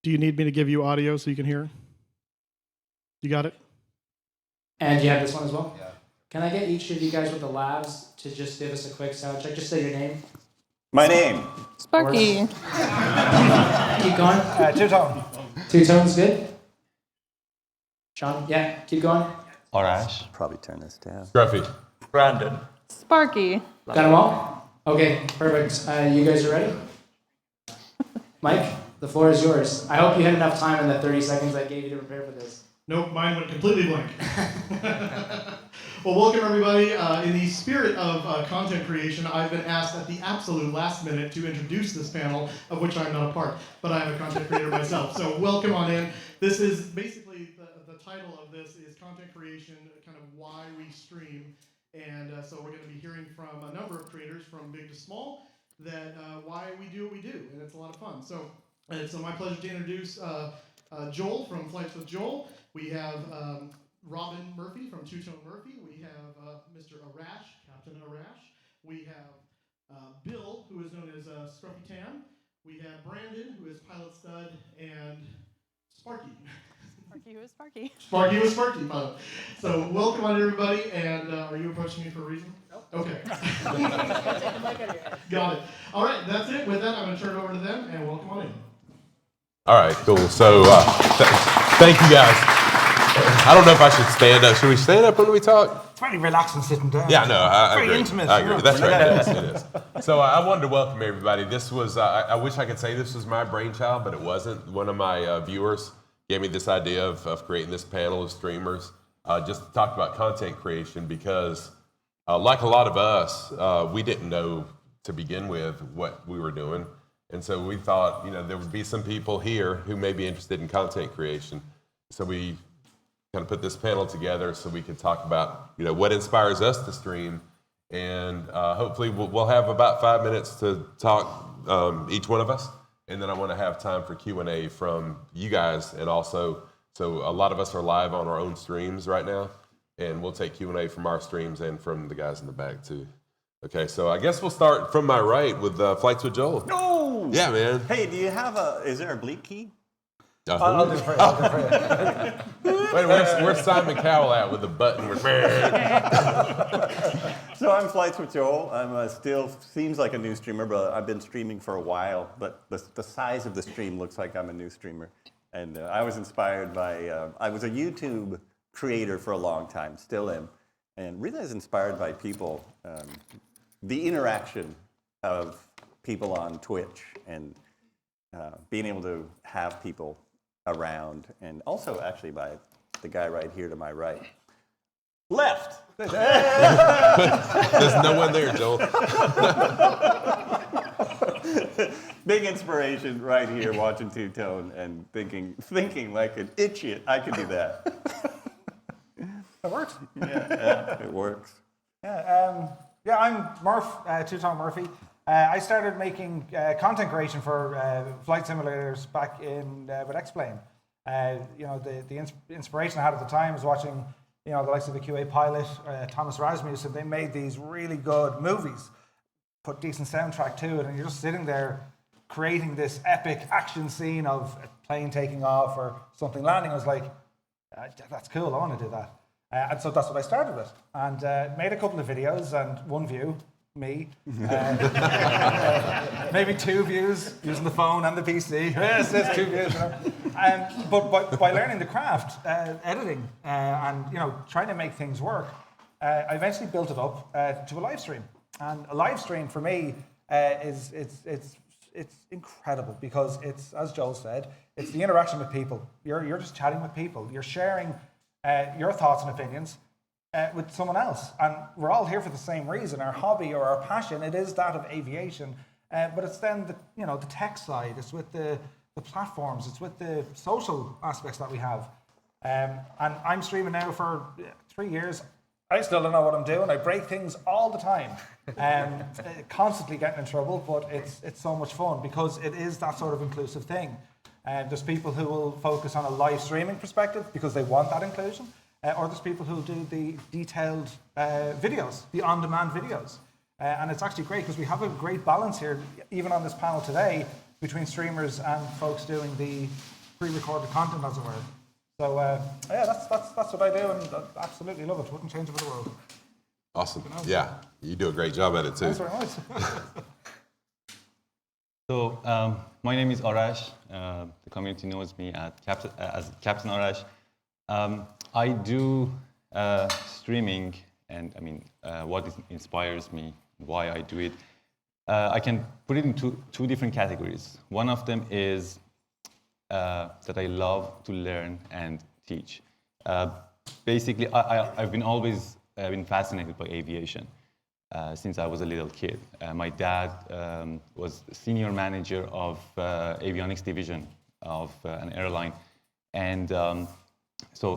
Do you need me to give you audio so you can hear? You got it? And you have this one as well? Yeah. Can I get each of you guys with the labs to just give us a quick sound check? Just say your name. My name. Sparky. Keep going. Two-tone. Two-tone's good. Sean, yeah, keep going. Arash. Probably turn this down. Scruffy. Brandon. Sparky. Got them all? Okay, perfect. You guys are ready? Mike, the floor is yours. I hope you had enough time in the 30 seconds I gave you to prepare for this. Nope, mine went completely blank. Well, welcome everybody. In the spirit of content creation, I've been asked at the absolute last minute to introduce this panel, of which I'm not a part, but I am a content creator myself. So welcome on in. This is basically, the title of this is content creation, kind of why we stream. And so we're going to be hearing from a number of creators from big to small that why we do what we do, and it's a lot of fun. So it's my pleasure to introduce Joel from FlightswithJoel. We have Robin Murphy from twotonemurphy. We have Mr. Arash, CaptArash. We have Bill, who is known as scrufytam. We have Brandon, who is PilotStudd, and Sparky. Sparky was Sparky. Sparky was Sparky, pilot. So welcome on everybody, and are you approaching me for a reason? Nope. Okay. Got it. All right, that's it. With that, I'm going to turn it over to them, and welcome on in. All right, cool. So thank you guys. I don't know if I should stand up. Should we stand up when we talk? It's very relaxing sitting down. Yeah, no, I very agree. intimate. I agree. That's right. It is. So I wanted to welcome everybody. This was, I wish I could say this was my brainchild, but it wasn't. One of my viewers gave me this idea of creating this panel of streamers just to talk about content creation because like a lot of us, we didn't know to begin with what we were doing. And so we thought, there would be some people here who may be interested in content creation. So we kind of put this panel together so we could talk about, what inspires us to stream. And hopefully we'll have about 5 minutes to talk, each one of us. And then I want to have time for Q&A from you guys. And also, so a lot of us are live on our own streams right now. And we'll take Q&A from our streams and from the guys in the back too. Okay, so I guess we'll start from my right with FlightswithJoel. No! Yeah, man. Hey, do you have is there a bleep key? I'll do it for you. Wait, where's Simon Cowell at with the button? So I'm FlightswithJoel. I'm still, seems like a new streamer, but I've been streaming for a while. But the size of the stream looks like I'm a new streamer. And I was inspired by, I was a YouTube creator for a long time, still am. And really I was inspired by people, the interaction of people on Twitch and being able to have people around, and also actually by the guy right here to my right. Left! There's no one there, Joel. Big inspiration right here watching Two Tone and thinking like an idiot, I could do that. It works. Yeah, it works. Yeah, I'm Murph, twotonemurphy. I started making content creation for flight simulators back in with X-Plane. The inspiration I had at the time was watching, the likes of the QA pilot, Thomas Rasmussen. They made these really good movies, put decent soundtrack to it, and you're just sitting there creating this epic action scene of a plane taking off or something landing. I was like, that's cool, I want to do that. And so that's what I started with, and made a couple of videos and one view, me. Maybe 2 views using the phone and the PC. Yes, there's 2 views. But by learning the craft, editing, and trying to make things work, I eventually built it up to a live stream. And a live stream for me is incredible because it's, as Joel said, it's the interaction with people. You're just chatting with people. You're sharing your thoughts and opinions with someone else, and we're all here for the same reason. Our hobby or our passion, it is that of aviation, but it's then the tech side. It's with the platforms. It's with the social aspects that we have. And I'm streaming now for 3 years. I still don't know what I'm doing. I break things all the time, constantly getting in trouble. But it's so much fun because it is that sort of inclusive thing. There's people who will focus on a live streaming perspective because they want that inclusion. Or there's people who do the detailed videos, the on-demand videos. And it's actually great because we have a great balance here, even on this panel today, between streamers and folks doing the pre-recorded content, as it were. So yeah, that's what I do, and I absolutely love it. Wouldn't change it for the world. Awesome. Yeah, you do a great job at it too. Thanks very much. So my name is Arash. The community knows me as CaptArash. I do streaming, and I mean, what inspires me, why I do it. I can put it into two different categories. One of them is that I love to learn and teach. Basically, I've been always been fascinated by aviation since I was a little kid. My dad was senior manager of avionics division of an airline, and so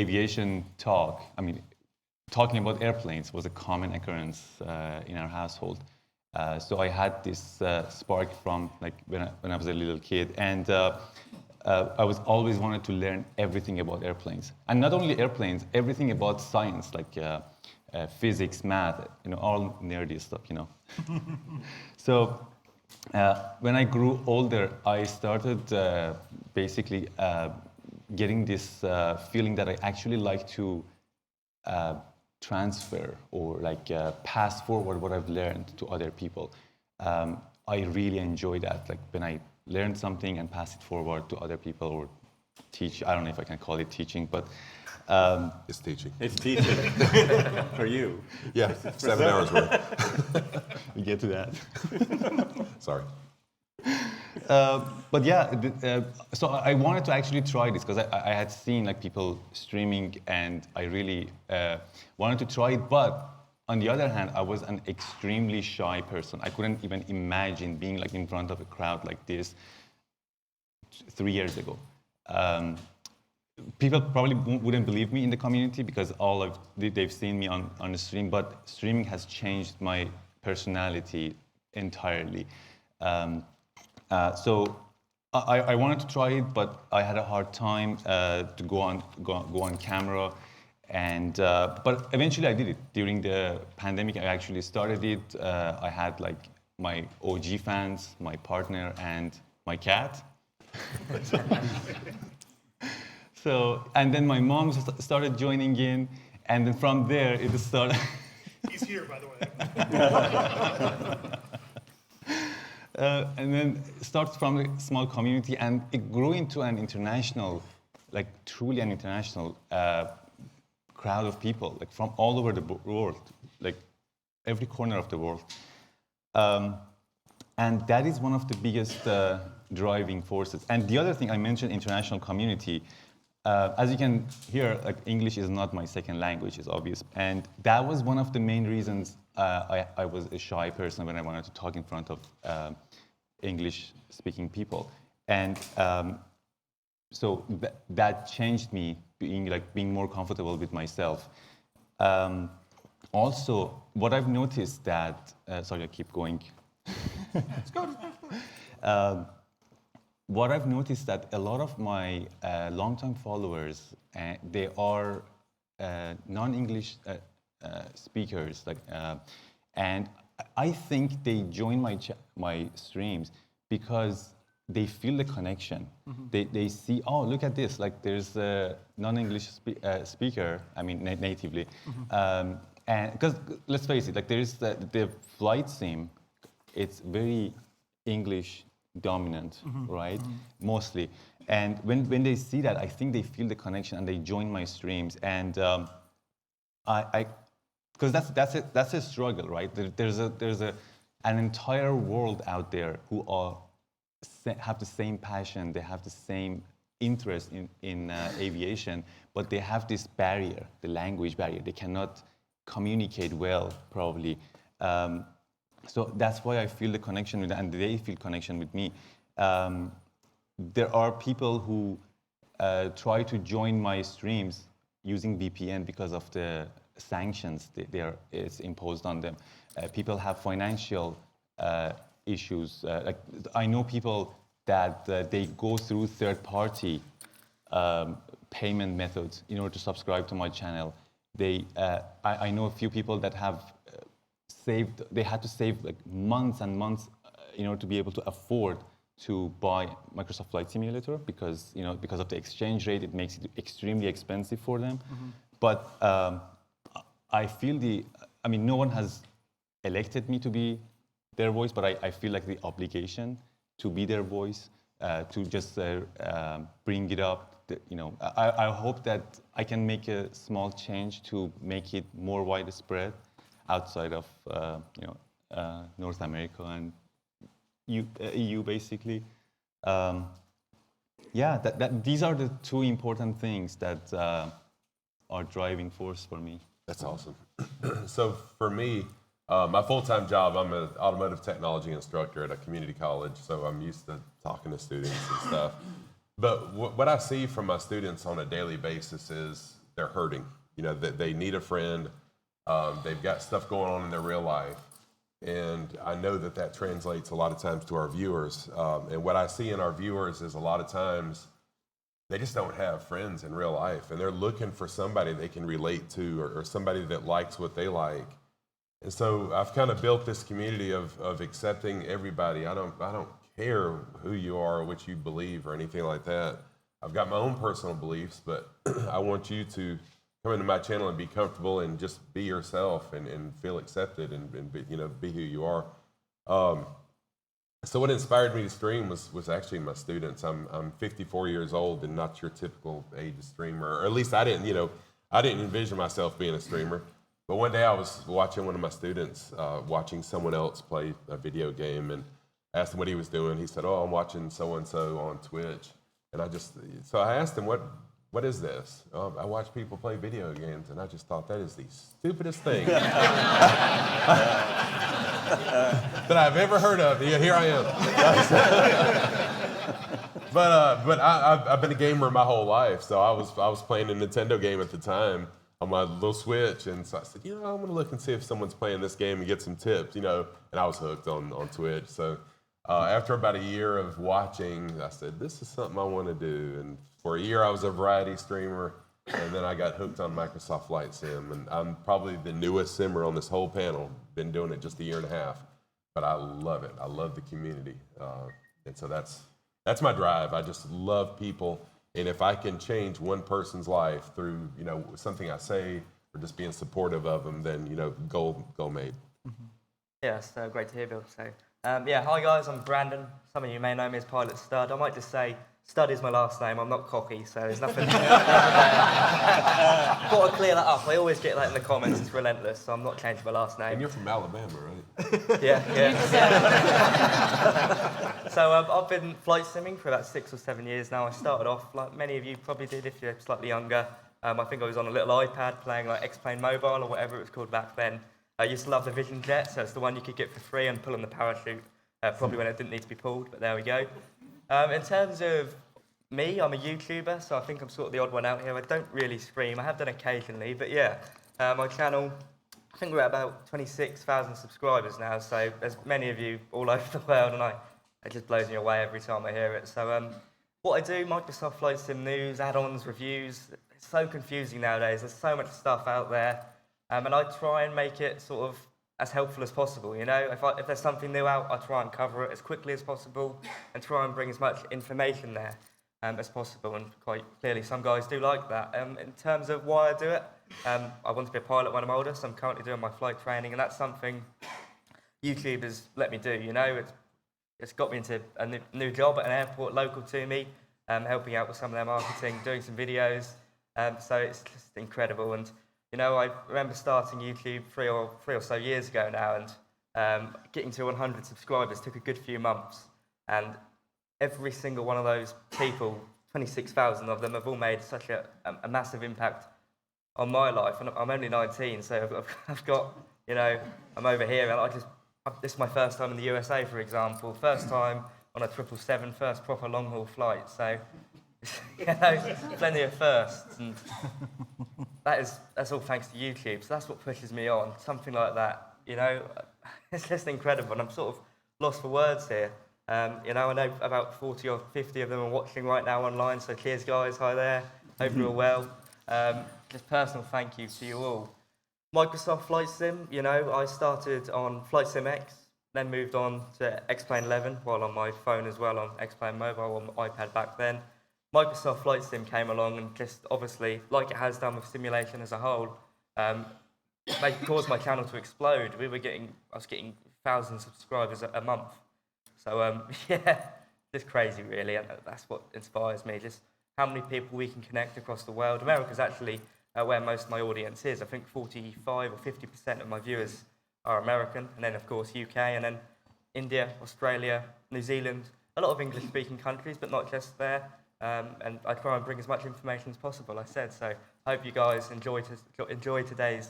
aviation talk, I mean, talking about airplanes was a common occurrence in our household. So I had this spark from like when I was a little kid, and I was always wanted to learn everything about airplanes, and not only airplanes, everything about science, like physics, math, all nerdy stuff, So when I grew older, I started basically getting this feeling that I actually like to transfer or like pass forward what I've learned to other people. I really enjoy that, like when I learn something and pass it forward to other people or teach. I don't know if I can call it teaching, but It's teaching. It's teaching for you. Yeah, 7 hours worth. we get to that. Sorry. But yeah, so I wanted to actually try this because I had seen like people streaming and I really wanted to try it. But on the other hand, I was an extremely shy person. I couldn't even imagine being like in front of a crowd like this 3 years ago. People probably wouldn't believe me in the community because they've seen me on the stream, but streaming has changed my personality entirely. So I wanted to try it, but I had a hard time to go on camera, and but eventually I did it. During the pandemic, I actually started it. I had like my OG fans, my partner, and my cat. So, and then my mom started joining in, and then from there it started. He's here, by the way. And then it starts from a small community, and it grew into an international, like truly an international crowd of people, like from all over the world, like every corner of the world. And that is one of the biggest driving forces. And the other thing I mentioned, international community. As you can hear, like English is not my second language, it's obvious. And that was one of the main reasons I was a shy person when I wanted to talk in front of English-speaking people. And so that changed me, being more comfortable with myself. Also, what I've noticed that, sorry, I keep going. Let's go. What I've noticed that a lot of my long-time followers, they are non-English speakers, and I think they join my streams because they feel the connection. Mm-hmm. They see, oh, look at this, like there's a non-English speaker, I mean natively, mm-hmm. And because let's face it, like there's the flight sim, it's very English dominant, mm-hmm. right? Mm-hmm. Mostly. And when they see that, I think they feel the connection and they join my streams. And because that's a struggle, right? There's an entire world out there who have the same passion, they have the same interest in aviation, but they have this barrier, the language barrier. They cannot communicate well, probably. So that's why I feel the connection with them, and they feel connection with me. There are people who try to join my streams using VPN because of the sanctions it's imposed on them. People have financial issues. Like I know people that they go through third-party payment methods in order to subscribe to my channel. I know a few people that have they had to save like months and months in order to be able to afford to buy Microsoft Flight Simulator because because of the exchange rate, it makes it extremely expensive for them. But I feel no one has elected me to be their voice, but I feel like the obligation to be their voice, to just bring it up. I hope that I can make a small change to make it more widespread outside of North America and EU basically. These are the two important things that are driving force for me. That's awesome. So for me, my full-time job, I'm an automotive technology instructor at a community college, so I'm used to talking to students and stuff. But what I see from my students on a daily basis is they're hurting. They need a friend. They've got stuff going on in their real life. And I know that translates a lot of times to our viewers. And what I see in our viewers is a lot of times they just don't have friends in real life. And they're looking for somebody they can relate to or somebody that likes what they like. And so I've kind of built this community of accepting everybody. I don't care who you are or what you believe or anything like that. I've got my own personal beliefs, but I want you to come into my channel and be comfortable and just be yourself and feel accepted and be who you are. So what inspired me to stream was actually my students. I'm 54 years old and not your typical age streamer, or at least I didn't envision myself being a streamer. But one day I was watching one of my students watching someone else play a video game and asked him what he was doing. He said, "Oh, I'm watching so-and-so on Twitch." And so I asked him, what is this? I watch people play video games, and I just thought that is the stupidest thing that I've ever heard of. Yeah, here I am. But I've been a gamer my whole life, so I was playing a Nintendo game at the time on my little Switch, and so I said, I'm gonna look and see if someone's playing this game and get some tips, and I was hooked on Twitch. So after about a year of watching, I said, this is something I want to do. And for a year, I was a variety streamer, and then I got hooked on Microsoft Flight Sim, and I'm probably the newest simmer on this whole panel. Been doing it just a year and a half, but I love it. I love the community, and so that's my drive. I just love people, and if I can change one person's life through something I say or just being supportive of them, then goal made. Yeah, it's great to hear, Bill. So, hi guys, I'm Brandon. Some of you may know me as PilotStudd. I might just say Stud is my last name. I'm not cocky, so there's nothing. Got to clear that up. I always get that in the comments. It's relentless, so I'm not changing my last name. And you're from Alabama, right? Yeah. So I've been flight simming for about 6 or 7 years now. I started off like many of you probably did if you're slightly younger. I think I was on a little iPad playing like X-Plane Mobile or whatever it was called back then. I used to love the Vision Jet, so it's the one you could get for free and pull on the parachute, probably when it didn't need to be pulled, but there we go. In terms of me, I'm a YouTuber, so I think I'm sort of the odd one out here. I don't really stream. I have done occasionally, but yeah, my channel, I think we're at about 26,000 subscribers now, so there's many of you all over the world, and it just blows me away every time I hear it. So what I do, Microsoft Flight Sim news, add-ons, reviews, it's so confusing nowadays. There's so much stuff out there. And I try and make it sort of as helpful as possible, If there's something new out, I try and cover it as quickly as possible and try and bring as much information there as possible. And quite clearly, some guys do like that. In terms of why I do it, I want to be a pilot when I'm older, so I'm currently doing my flight training, and that's something YouTube has let me do, It's got me into a new job at an airport local to me, helping out with some of their marketing, doing some videos. So it's just incredible. And I remember starting YouTube three or so years ago now, and getting to 100 subscribers took a good few months. And every single one of those people, 26,000 of them, have all made such a massive impact on my life. And I'm only 19, so I've got, I'm over here, and this is my first time in the USA, for example. First time on a 777, first proper long-haul flight. So, plenty of firsts. And that's all thanks to YouTube. So that's what pushes me on. Something like that, it's just incredible. And I'm sort of lost for words here. I know about 40 or 50 of them are watching right now online. So cheers, guys. Hi there. Hope you're all well. Just personal thank you to you all. Microsoft Flight Sim, I started on Flight Sim X then moved on to X-Plane 11 while on my phone as well, on X-Plane Mobile, on my iPad back then. Microsoft Flight Sim came along and just obviously, like it has done with simulation as a whole, they caused my channel to explode. I was getting thousands of subscribers a month. So yeah, just crazy really, and that's what inspires me, just how many people we can connect across the world. America's actually where most of my audience is. I think 45 or 50% of my viewers are American, and then of course UK, and then India, Australia, New Zealand, a lot of English-speaking countries, but not just there. And I try and bring as much information as possible, I said. So I hope you guys enjoy today's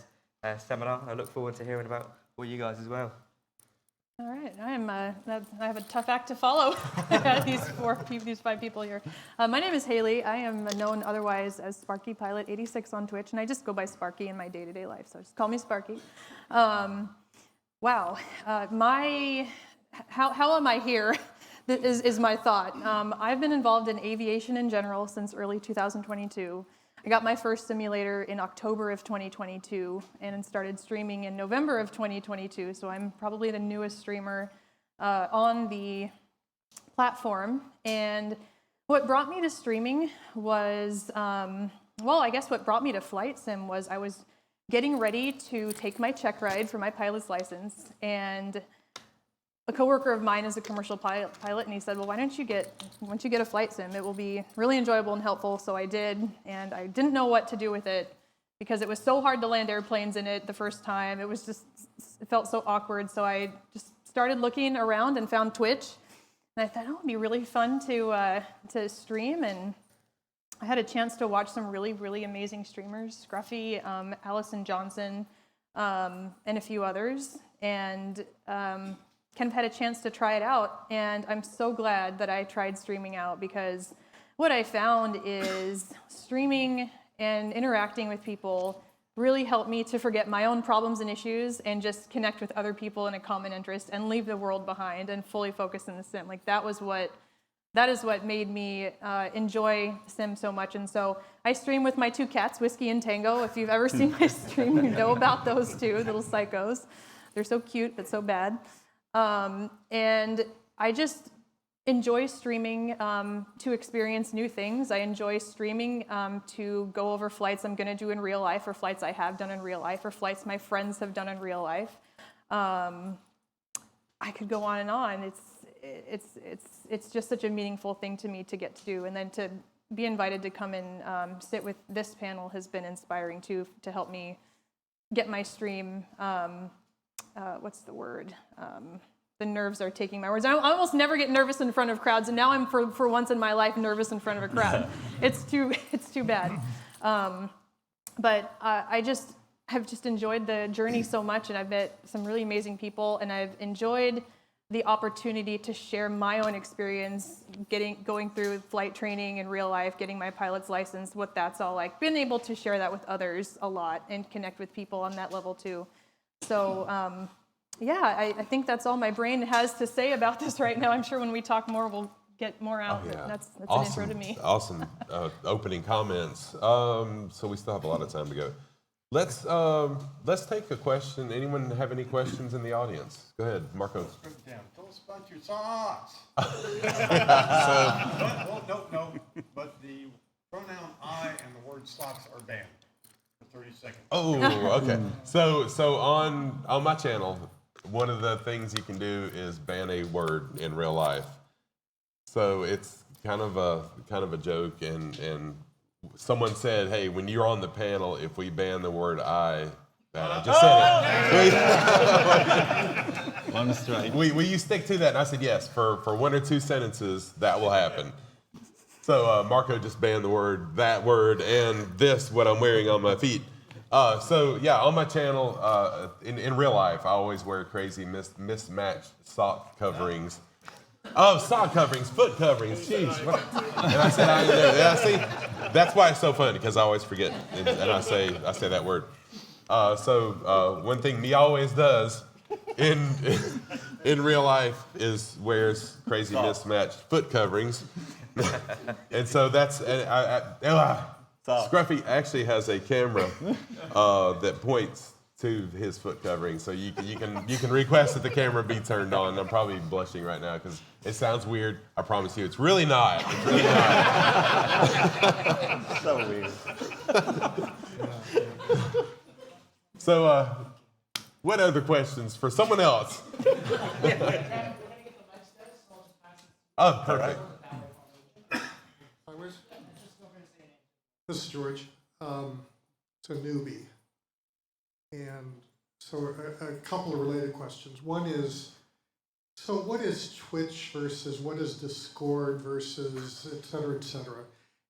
seminar. I look forward to hearing about all you guys as well. All right, I have a tough act to follow. these 5 people here. My name is Haley. I am known otherwise as Sparky Pilot 86 on Twitch, and I just go by Sparky in my day-to-day life, so just call me Sparky. Wow, how am I here? Is my thought. I've been involved in aviation in general since early 2022. I got my first simulator in October of 2022 and started streaming in November of 2022. So I'm probably the newest streamer on the platform. And what brought me to streaming was, I guess what brought me to Flight Sim was I was getting ready to take my check ride for my pilot's license, and a coworker of mine is a commercial pilot, and he said, well, once you get a flight sim, it will be really enjoyable and helpful. So I did, and I didn't know what to do with it because it was so hard to land airplanes in it the first time. It felt so awkward. So I just started looking around and found Twitch, and I thought, oh, it'd be really fun to stream. And I had a chance to watch some really, really amazing streamers, Scruffy, Allison Johnson, and a few others. And kind of had a chance to try it out, and I'm so glad that I tried streaming out, because what I found is streaming and interacting with people really helped me to forget my own problems and issues and just connect with other people in a common interest and leave the world behind and fully focus in the sim. Like that is what made me enjoy sim so much. And so I stream with my 2 cats, Whiskey and Tango. If you've ever seen my stream, you know about those 2 little psychos. They're so cute, but so bad. And I just enjoy streaming to experience new things. I enjoy streaming to go over flights I'm going to do in real life, or flights I have done in real life, or flights my friends have done in real life. I could go on and on. It's just such a meaningful thing to me to get to do, and then to be invited to come and sit with this panel has been inspiring too, to help me get my stream. What's the word? The nerves are taking my words. I almost never get nervous in front of crowds, and now I'm for once in my life nervous in front of a crowd. It's too bad. But I have just enjoyed the journey so much, and I've met some really amazing people, and I've enjoyed the opportunity to share my own experience going through flight training in real life, getting my pilot's license, what that's all like. Been able to share that with others a lot and connect with people on that level too. So I think that's all my brain has to say about this right now. I'm sure when we talk more, we'll get more out. Oh, yeah. That's awesome. an intro to me. Awesome opening comments. So we still have a lot of time to go. Let's take a question. Anyone have any questions in the audience? Go ahead, Marco. Tell us about your socks. No. But the pronoun I and the word socks are banned for 30 seconds. Oh, okay. So on my channel, one of the things you can do is ban a word in real life. So it's kind of a joke, and someone said, hey, when you're on the panel, if we ban the word I just said it. One strike. Will you stick to that? And I said, yes, for 1 or 2 sentences, that will happen. So Marco just banned that word, and what I'm wearing on my feet. On my channel, in real life, I always wear crazy mismatched sock coverings. Oh, sock coverings, foot coverings, jeez. And I said, see, that's why it's so funny, because I always forget, and I say that word. One thing me always does in real life is wears crazy mismatched foot coverings. And so that's, Scruffy actually has a camera that points to his foot covering, so you can request that the camera be turned on. I'm probably blushing right now because it sounds weird. I promise you, it's really not. It's really not. So weird. So, what other questions for someone else? Oh, perfect. This is George. It's a newbie. And so a couple of related questions. One is, so what is Twitch versus what is Discord versus et cetera, et cetera?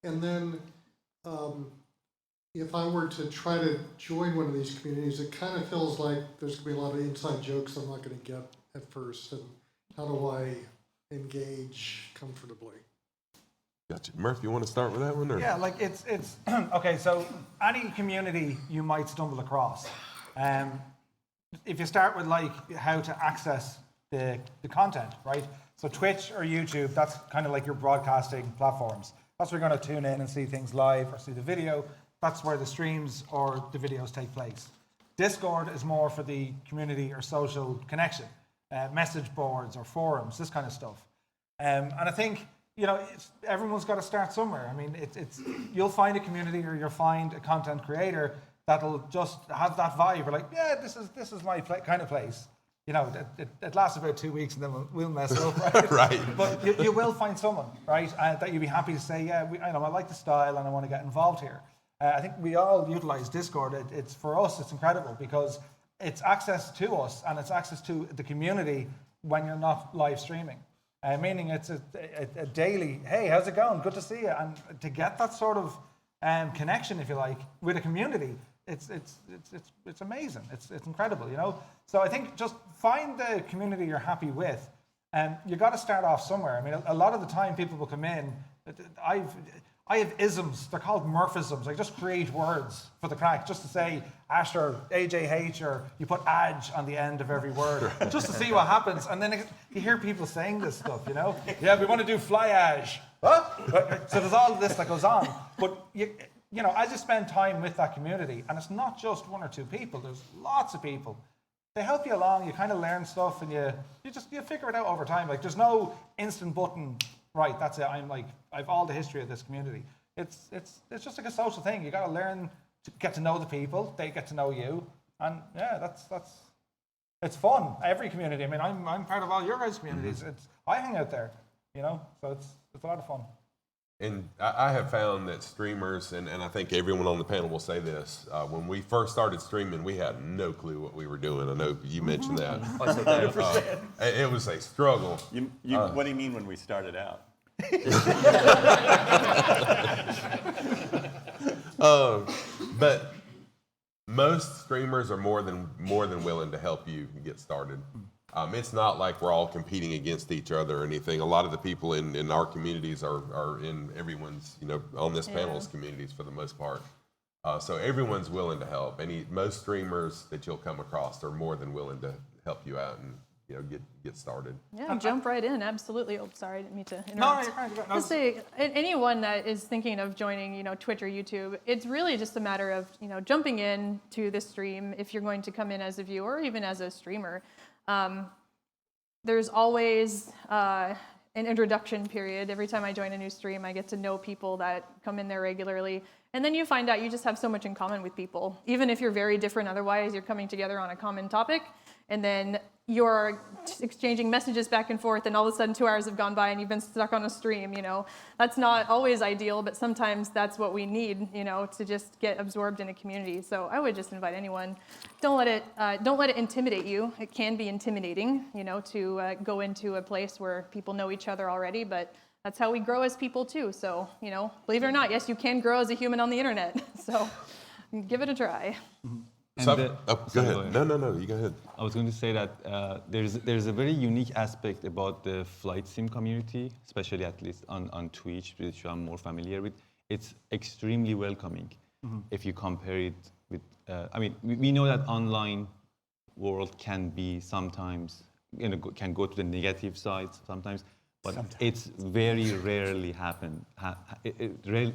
And then if I were to try to join one of these communities, it kind of feels like there's going to be a lot of inside jokes I'm not going to get at first. And how do I engage comfortably? Gotcha. Murph, you want to start with that one? Or? Yeah, like it's okay. So any community you might stumble across, if you start with like how to access the content, right? So Twitch or YouTube, that's kind of like your broadcasting platforms. That's where you're going to tune in and see things live or see the video. That's where the streams or the videos take place. Discord is more for the community or social connection, message boards or forums, this kind of stuff. And I think, you know, everyone's got to start somewhere. I mean, you'll find a community or you'll find a content creator that'll just have that vibe. We're like, yeah, this is my kind of place. You know, it lasts about 2 weeks and then we'll mess it up, right? Right. But you will find someone, right, that you'll be happy to say, yeah, I like the style and I want to get involved here. I think we all utilize Discord. It's for us, it's incredible because it's access to us and it's access to the community when you're not live streaming. Meaning it's a daily, hey, how's it going? Good to see you. And to get that sort of connection, if you like, with a community, it's amazing. It's incredible, you know. So I think just find the community you're happy with, and you got to start off somewhere. I mean, a lot of the time people will come in. I have isms. They're called Murphisms. I just create words for the crack, just to say Ash or AJH, or you put Aj on the end of every word, just to see what happens. And then you hear people saying this stuff, you know. Yeah, we want to do fly Aj. What? So there's all this that goes on. But you know, as you spend time with that community, and it's not just one or two people. There's lots of people. They help you along. You kind of learn stuff, and you figure it out over time. Like there's no instant button. Right, that's it. I've all the history of this community. It's just like a social thing. You got to learn to get to know the people. They get to know you, and yeah, that's it's fun. Every community. I mean, I'm part of all your guys' communities. I hang out there, you know. So it's a lot of fun. And I have found that streamers, and I think everyone on the panel will say this, when we first started streaming, we had no clue what we were doing. I know you mentioned that. 100%. It was a struggle. What do you mean when we started out? But most streamers are more than willing to help you get started. It's not like we're all competing against each other or anything. A lot of the people in our communities are in everyone's, you know, on this panel's communities for the most part. So everyone's willing to help. Most streamers that you'll come across are more than willing to help you out and, you know, get started. Yeah, jump right in. Absolutely. Oh, sorry, I didn't mean to interrupt. No, you're fine. Just say anyone that is thinking of joining, you know, Twitch or YouTube, it's really just a matter of, you know, jumping in to the stream if you're going to come in as a viewer or even as a streamer. There's always an introduction period. Every time I join a new stream, I get to know people that come in there regularly. And then you find out you just have so much in common with people. Even if you're very different otherwise, you're coming together on a common topic. And then you're exchanging messages back and forth, and all of a sudden 2 hours have gone by and you've been stuck on a stream, you know. That's not always ideal, but sometimes that's what we need, you know, to just get absorbed in a community. So I would just invite anyone. Don't let it intimidate you. It can be intimidating, you know, to go into a place where people know each other already, but that's how we grow as people too. So, you know, believe it or not, yes, you can grow as a human on the internet. So give it a try. Go ahead. No, you go ahead. I was going to say that there's a very unique aspect about the flight sim community, especially at least on Twitch, which I'm more familiar with. It's extremely welcoming. If you compare it with, I mean, we know that online world can be sometimes, you know, can go to the negative side sometimes, but it's very rarely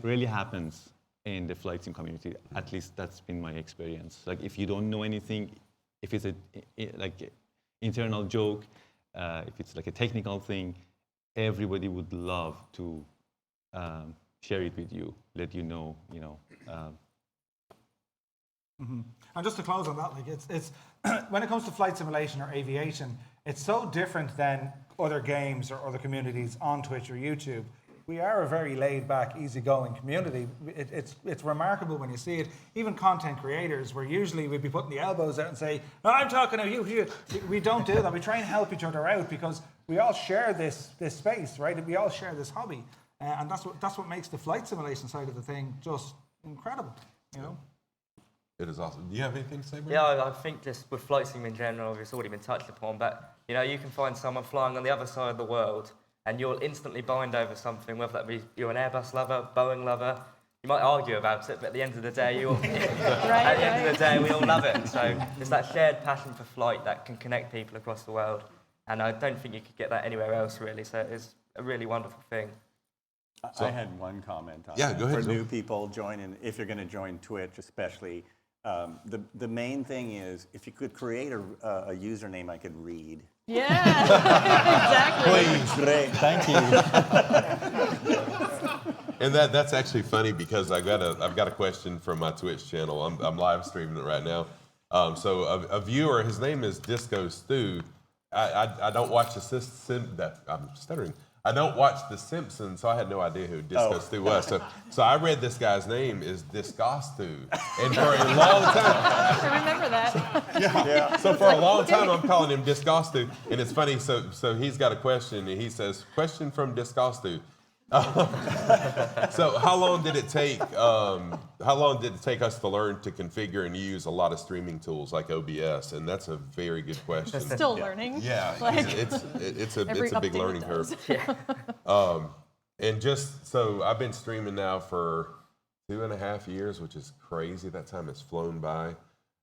rarely happens in the flight sim community. At least that's been my experience. Like if you don't know anything, if it's like internal joke, if it's like a technical thing, everybody would love to share it with you, let you know, And just to close on that, like it's when it comes to flight simulation or aviation, it's so different than other games or other communities on Twitch or YouTube. We are a very laid-back, easygoing community. It's remarkable when you see it. Even content creators, where usually we'd be putting the elbows out and say, "No, I'm talking to you." We don't do that. We try and help each other out because we all share this space, right? We all share this hobby, and that's what makes the flight simulation side of the thing just incredible. It is awesome. Do you have anything to say, Brandon? Yeah, I think just with flight sim in general, it's already been touched upon, but you can find someone flying on the other side of the world and you'll instantly bind over something, whether that be you're an Airbus lover, Boeing lover. You might argue about it, but at the end of the day, we all love it. So it's that shared passion for flight that can connect people across the world, and I don't think you could get that anywhere else, really. So it's a really wonderful thing. I had one comment on Yeah, that. go ahead, For Joel. new people joining, if you're going to join Twitch especially, the main thing is if you could create a username I could read. Yeah, exactly. Please. Great. Thank you. And that's actually funny because I've got a question from my Twitch channel. I'm live streaming it right now. So a viewer, his name is Disco Stew. I don't watch I'm stuttering. I don't watch The Simpsons, so I had no idea who Disco Stew was. So I read this guy's name is Discostu, and for a long time. I remember that. Yeah. So for a long time, I'm calling him Discostu, and it's funny. So he's got a question, and he says, "Question from Discostu." So how long did it take? How long did it take us to learn to configure and use a lot of streaming tools like OBS? And that's a very good question. Still learning. Yeah, Like, it's a every big update learning it curve. does. And just so I've been streaming now for 2.5 years, which is crazy. That time has flown by.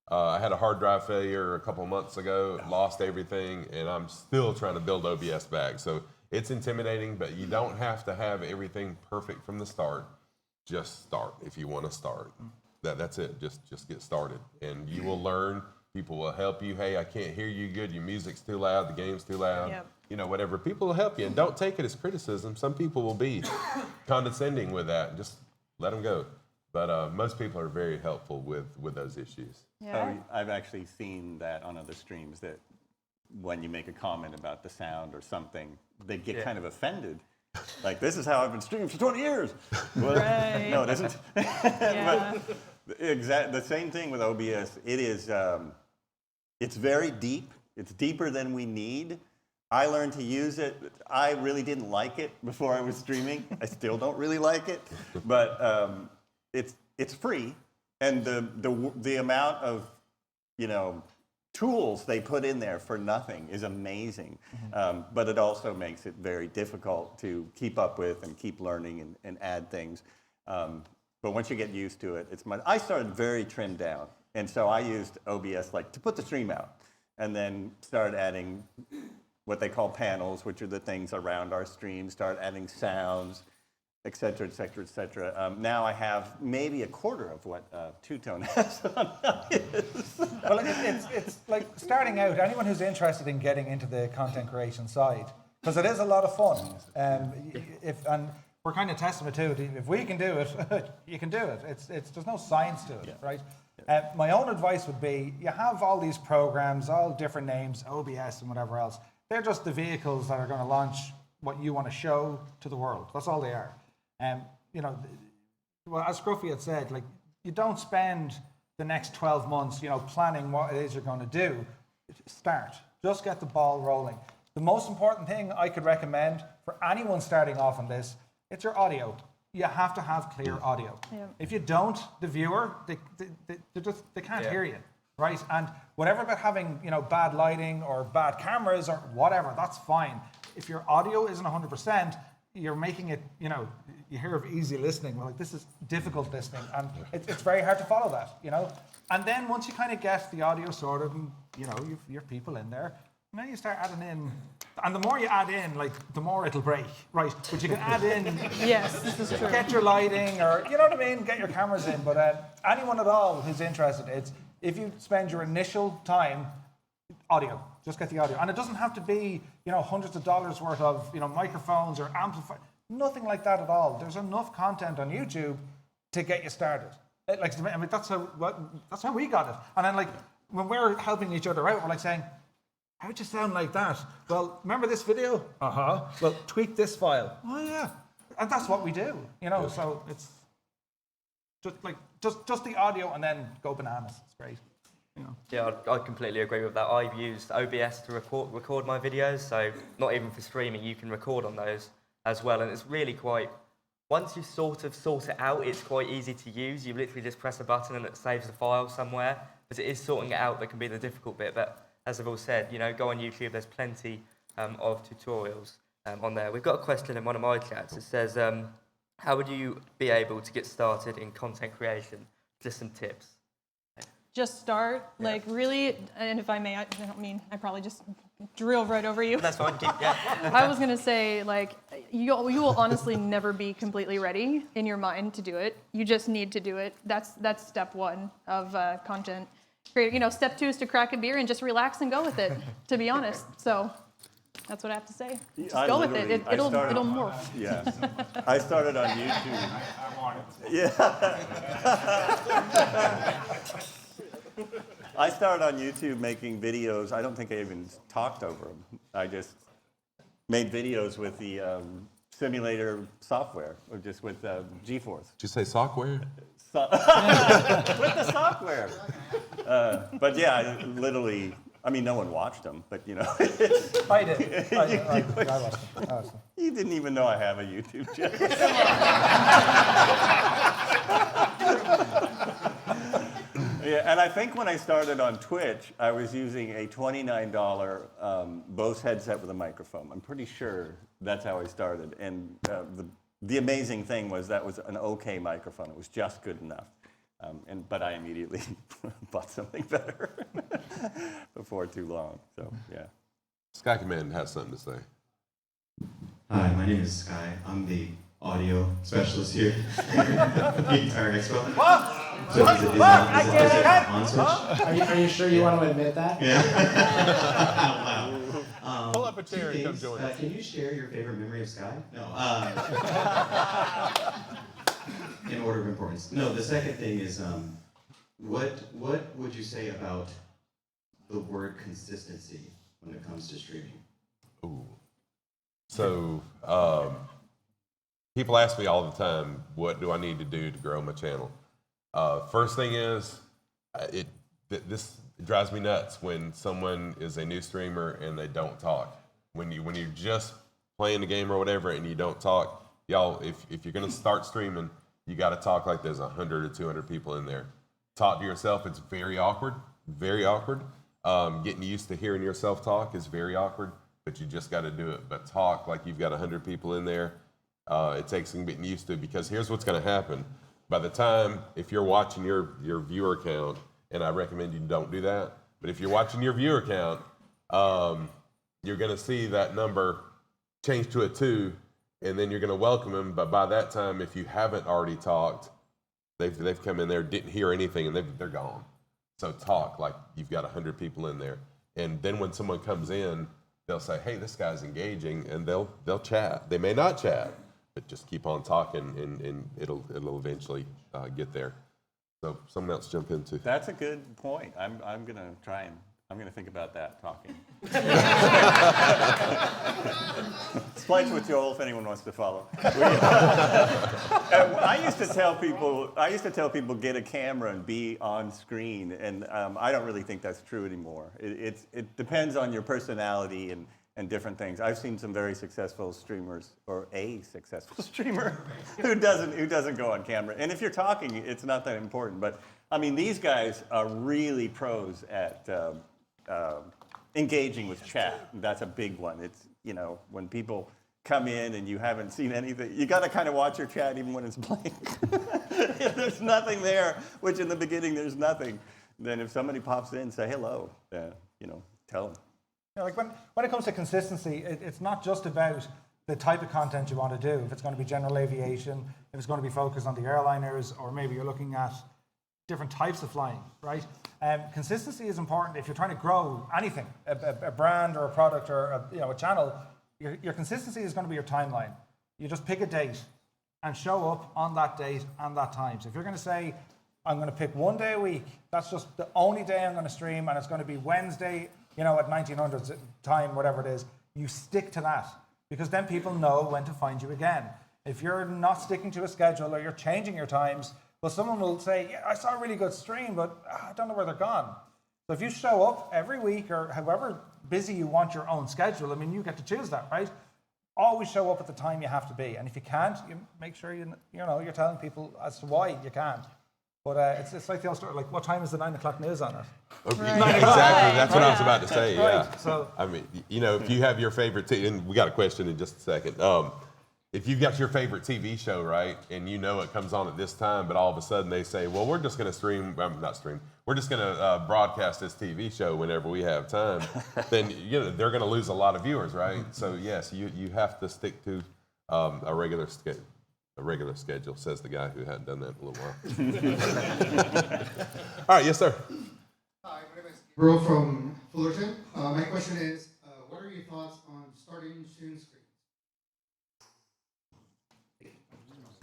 I had a hard drive failure a couple months ago, lost everything, and I'm still trying to build OBS back. So it's intimidating, but you don't have to have everything perfect from the start. Just start if you want to start. That's it. Just get started, and you will learn. People will help you. Hey, I can't hear you good. Your music's too loud. The game's too loud. Yep. Whatever. People will help you, and don't take it as criticism. Some people will be condescending with that. Just let them go. But most people are very helpful with those issues. Yeah. I've actually seen that on other streams that when you make a comment about the sound or something, they get kind of offended. Like, this is how I've been streaming for 20 years. Well, Right. no, it isn't. Yeah. But the same thing with OBS. It is, it's very deep. It's deeper than we need. I learned to use it. I really didn't like it before I was streaming. I still don't really like it, but it's free, and the amount of tools they put in there for nothing is amazing. But it also makes it very difficult to keep up with and keep learning and add things. But once you get used to it, it's much. I started very trimmed down, and so I used OBS to put the stream out, and then started adding what they call panels, which are the things around our stream. Start adding sounds, et cetera, et cetera, et cetera. Now I have maybe a quarter of what Two-Tone has on his. Well, it's like starting out, anyone who's interested in getting into the content creation side, because it is a lot of fun. And we're kind of testament to it. If we can do it, you can do it. There's no science to it, right? My own advice would be, you have all these programs, all different names, OBS and whatever else. They're just the vehicles that are going to launch what you want to show to the world. That's all they are. Well, as Scruffy had said, you don't spend the next 12 months, planning what it is you're going to do. Start. Just get the ball rolling. The most important thing I could recommend for anyone starting off on this, it's your audio. You have to have clear audio. Yeah. If you don't, the viewer, they can't hear you, right? And whatever about having, bad lighting or bad cameras or whatever, that's fine. If your audio isn't 100%, you're making it, you hear of easy listening. Well, this is difficult listening, and it's very hard to follow that, And then once you kind of get the audio sorted and, you've your people in there, then you start adding in, and the more you add in, like the more it'll break, right? But you can add in, Yes, this is true. get your lighting, or you know what I mean, get your cameras in. But anyone at all who's interested, it's if you spend your initial time, audio, just get the audio, and it doesn't have to be hundreds of dollars worth of microphones or amplifiers, nothing like that at all. There's enough content on YouTube to get you started. Like I mean, that's how we got it. And then like when we're helping each other out, we're like saying, how'd you sound like that? Well, remember this video? Well, tweak this file. Oh yeah, and that's what we do. So it's just the audio, and then go bananas. It's great. Yeah, I completely agree with that. I've used OBS to record my videos, so not even for streaming, you can record on those as well, and it's really quite. Once you sort it out, it's quite easy to use. You literally just press a button and it saves the file somewhere. But it is sorting it out that can be the difficult bit. But as I've all said, go on YouTube. There's plenty of tutorials on there. We've got a question in one of my chats. It says, how would you be able to get started in content creation? Just some tips. Just start, like really, and if I may, I don't mean, I probably just drilled right over you. That's fine. Yeah. I was gonna say, like, you will honestly never be completely ready in your mind to do it. You just need to do it. That's step one of content creating. Step two is to crack a beer and just relax and go with it. To be honest, so that's what I have to say. Just go with it. It'll morph. Yeah, I started on YouTube. I want it. Yeah. I started on YouTube making videos. I don't think I even talked over them. I just made videos with the simulator software, or just with GeForce. Did you say software? With the software. But yeah, I mean, no one watched them, but I did. I watched them. You didn't even know I have a YouTube channel. Yeah, and I think when I started on Twitch, I was using a $29 Bose headset with a microphone. I'm pretty sure that's how I started. And the amazing thing was that was an okay microphone. It was just good enough. But I immediately bought something better before too long. So yeah. Sky Command has something to say. Hi, my name is Sky. I'm the audio specialist here at the entire expo. What? So is it on switch? Are you sure you want to admit that? Yeah. Wow. Pull up a chair and come join us. Can you share your favorite memory of Sky? No. In order of importance. No, the second thing is, what would you say about the word consistency when it comes to streaming? Ooh. So, people ask me all the time, what do I need to do to grow my channel? First thing is, this drives me nuts when someone is a new streamer and they don't talk. When you're just playing the game or whatever and you don't talk, y'all, if you're gonna start streaming, you gotta talk like there's 100 or 200 people in there. Talk to yourself, it's very awkward, very awkward. Getting used to hearing yourself talk is very awkward, but you just gotta do it. But talk like you've got 100 people in there. It takes some getting used to, because here's what's gonna happen. By the time, if you're watching your viewer count, and I recommend you don't do that, but if you're watching your viewer count, you're gonna see that number change to a 2, and then you're gonna welcome them, but by that time, if you haven't already talked, they've come in there, didn't hear anything, and they're gone. So talk like you've got 100 people in there. And then when someone comes in, they'll say, hey, this guy's engaging, and they'll chat. They may not chat, but just keep on talking, and it'll eventually get there. So someone else jump into. That's a good point. I'm gonna think about that talking. FlightswithJoel, if anyone wants to follow. I used to tell people get a camera and be on screen, and I don't really think that's true anymore. It depends on your personality and different things. I've seen some very successful streamers, or a successful streamer, who doesn't go on camera. And if you're talking, it's not that important. But I mean, these guys are really pros at engaging with chat. That's a big one. It's, when people come in and you haven't seen anything, you got to kind of watch your chat even when it's blank. If there's nothing there, which in the beginning there's nothing, then if somebody pops in, say hello. Tell them. You know, like when it comes to consistency, it's not just about the type of content you want to do. If it's going to be general aviation, if it's going to be focused on the airliners, or maybe you're looking at different types of flying, right? Consistency is important if you're trying to grow anything, a brand or a product or a channel. Your consistency is going to be your timeline. You just pick a date and show up on that date and that time. So if you're going to say, I'm going to pick one day a week, that's just the only day I'm going to stream, and it's going to be Wednesday, at 1900 time, whatever it is, you stick to that, because then people know when to find you again. If you're not sticking to a schedule or you're changing your times, well, someone will say, yeah, I saw a really good stream, but I don't know where they're gone. So if you show up every week, or however busy you want your own schedule, I mean, you get to choose that, right? Always show up at the time you have to be. And if you can't, you make sure you're telling people as to why you can't. But it's like the old story, like, what time is the 9 o'clock news on it? Okay, exactly, that's what I was about to say, yeah. Right. So, I mean, if you have your favorite, and we got a question in just a second. If you've got your favorite TV show, right, and it comes on at this time, but all of a sudden they say, well, we're just going to we're just going to broadcast this TV show whenever we have time, then they're going to lose a lot of viewers, right? So yes, you have to stick to a regular schedule. A regular schedule, says the guy who hadn't done that in a little while. All right, yes, sir. Hi, my name is Gabriel from Fullerton. My question is, what are your thoughts on starting soon screens?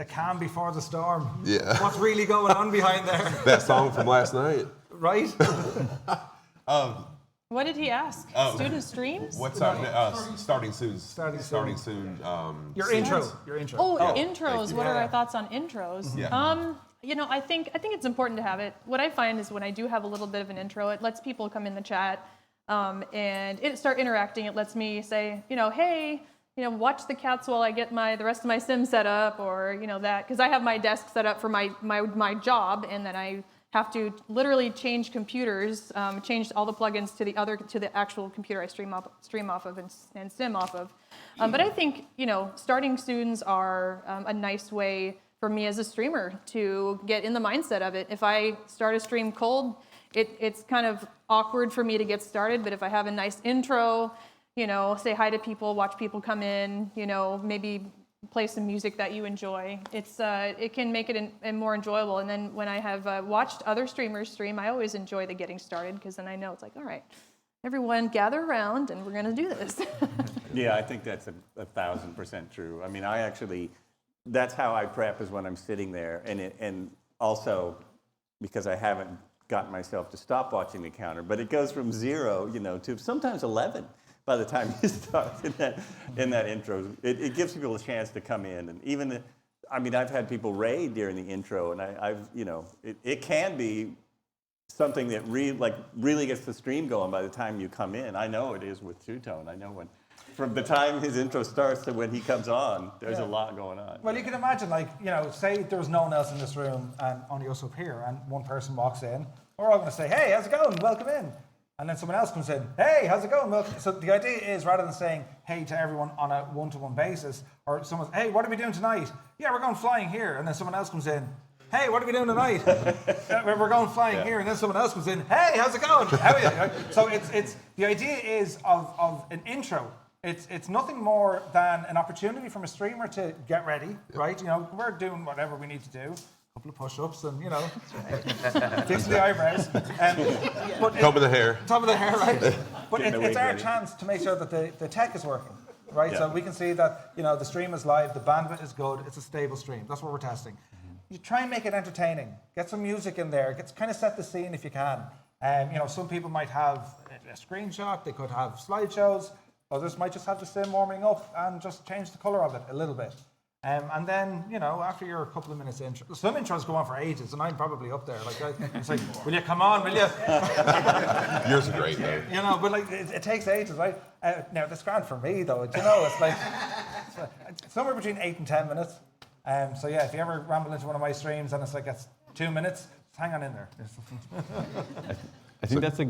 the calm before the storm. Yeah. What's really going on behind there? That song from last night. Right? What did he ask? Student streams? What's our starting soon? Starting soon. Your students. intro. Oh, intros. What are our thoughts on intros? Yeah. I think it's important to have it. What I find is when I do have a little bit of an intro, it lets people come in the chat and start interacting. It lets me say, hey, watch the cats while I get the rest of my sim set up, or that, because I have my desk set up for my job, and then I have to literally change computers, change all the plugins to the actual computer I stream off of and sim off of. But I think starting students are a nice way for me as a streamer to get in the mindset of it. If I start a stream cold, it's kind of awkward for me to get started. But if I have a nice intro, say hi to people, watch people come in, maybe play some music that you enjoy, it can make it more enjoyable. And then when I have watched other streamers stream, I always enjoy the getting started, because then I know it's like, all right, everyone gather around and we're going to do this. Yeah, I think that's 1,000% true. I mean, that's how I prep, is when I'm sitting there, and also because I haven't gotten myself to stop watching the counter, but it goes from 0, to sometimes 11 by the time you start in that intro. It gives people a chance to come in, and even I've had people raid during the intro, and it can be something that really gets the stream going by the time you come in. I know it is with Two Tone. I know from the time his intro starts to when he comes on, there's a lot going on. Well, you can imagine, say there was no one else in this room and only us up here, and one person walks in, we're all going to say, hey, how's it going? Welcome in. And then someone else comes in, hey, how's it going? Welcome. So the idea is, rather than saying hey to everyone on a one-to-one basis, or someone, hey, what are we doing tonight? Yeah, we're going flying here. And then someone else comes in, hey, what are we doing tonight? We're going flying here. And then someone else comes in, hey, how's it going? How are you? So it's the idea is of an intro. It's nothing more than an opportunity from a streamer to get ready, right? We're doing whatever we need to do. A couple of push-ups and, fix the eyebrows. Top of the hair. Top of the hair, right? But it's our chance to make sure that the tech is working, right? Yeah. So we can see that, the stream is live, the bandwidth is good, it's a stable stream. That's what we're testing. You try and make it entertaining. Get some music in there. Kind of set the scene if you can. Some people might have a screenshot. They could have slideshows. Others might just have the sim warming up and just change the color of it a little bit. And then, after you're a couple of minutes intro, some intros go on for ages, and I'm probably up there. It's like, will you come on, will you? Yours are great, though. But it takes ages, right? Now, that's grand for me, though. It's like somewhere between 8 and 10 minutes. So yeah, if you ever ramble into one of my streams and it's 2 minutes, just hang on in there. I think that's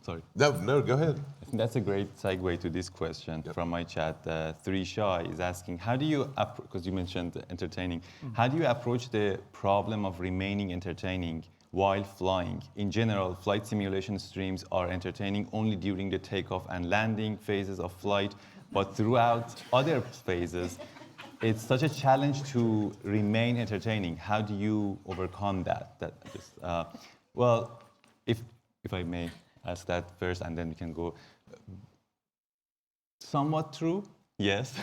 sorry. No, go ahead. I think that's a great segue to this question from my chat. 3 Shy is asking, how do you, because you mentioned entertaining, how do you approach the problem of remaining entertaining while flying. In general, flight simulation streams are entertaining only during the takeoff and landing phases of flight, but throughout other phases, it's such a challenge to remain entertaining. How do you overcome that? Well, if I may ask that first, and then we can go. Somewhat true, yes.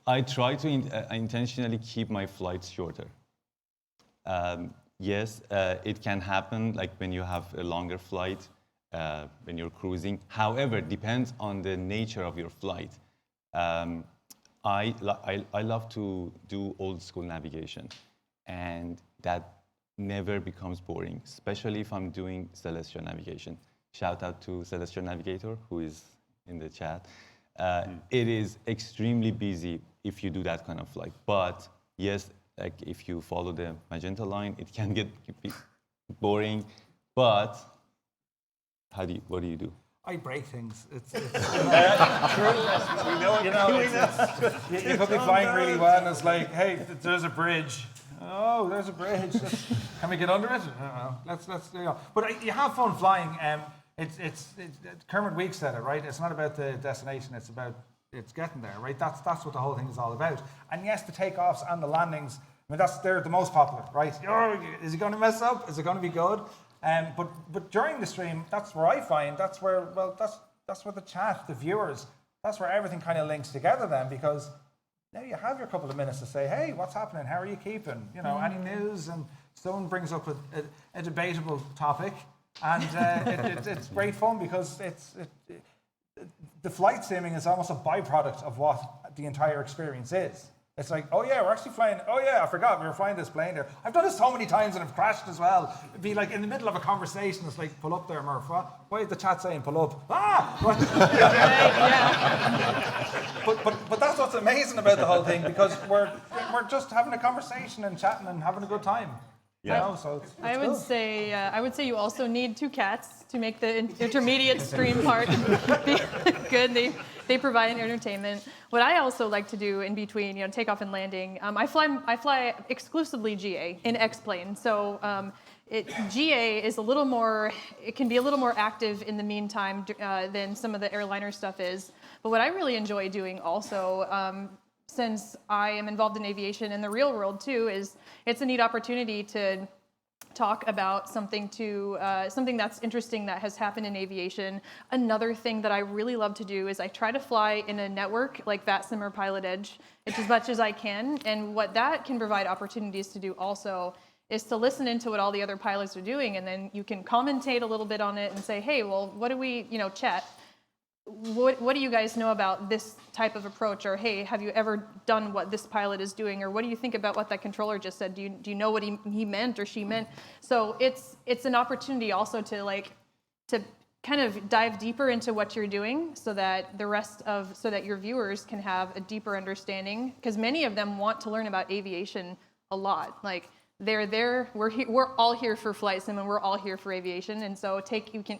I try to intentionally keep my flights shorter. Yes, it can happen, like when you have a longer flight, when you're cruising. However, it depends on the nature of your flight. I love to do old school navigation, and that never becomes boring, especially if I'm doing celestial navigation. Shout out to Celestial Navigator, who is in the chat. It is extremely busy if you do that kind of flight. But yes, like if you follow the magenta line, it can get boring. But what do you do? I break things. It's We know what you're doing. you could be flying really well, and it's like, hey, there's a bridge. Oh, there's a bridge. Can we get under it? Let's But you have fun flying. It's Kermit Weeks said it, right? It's not about the destination. It's about getting there, right? That's what the whole thing is all about. And yes, the takeoffs and the landings. I mean, they're the most popular, right? Is it going to mess up? Is it going to be good? But during the stream, that's where I find that's where the chat, the viewers, that's where everything kind of links together then, because now you have your couple of minutes to say, hey, what's happening? How are you keeping? You know, any news? And someone brings up a debatable topic, and it's great fun because the flight simming is almost a byproduct of what the entire experience is. It's like, oh yeah, we're actually flying. Oh yeah, I forgot we were flying this plane there. I've done this so many times and I've crashed as well. It'd be like in the middle of a conversation, it's like, pull up there, Murph. What? Why is the chat saying pull up? But that's what's amazing about the whole thing, because we're just having a conversation and chatting and having a good time. Yeah. You know, so it's I would say you also need 2 cats to make the intermediate stream part be good. They provide entertainment. What I also like to do in between, takeoff and landing, I fly exclusively GA in X-plane. So GA is it can be a little more active in the meantime than some of the airliner stuff is. But what I really enjoy doing also, since I am involved in aviation in the real world too, is it's a neat opportunity to talk about something that's interesting that has happened in aviation. Another thing that I really love to do is I try to fly in a network like VATSIM or PilotEdge as much as I can. And what that can provide opportunities to do also is to listen into what all the other pilots are doing, and then you can commentate a little bit on it and say, hey, well, what do we, chat? What do you guys know about this type of approach? Or, hey, have you ever done what this pilot is doing? Or what do you think about what that controller just said? Do you know what he meant or she meant? So it's an opportunity also to kind of dive deeper into what you're doing, so that so that your viewers can have a deeper understanding, because many of them want to learn about aviation a lot. Like, they're there. We're all here for flight sim, and we're all here for aviation. And so,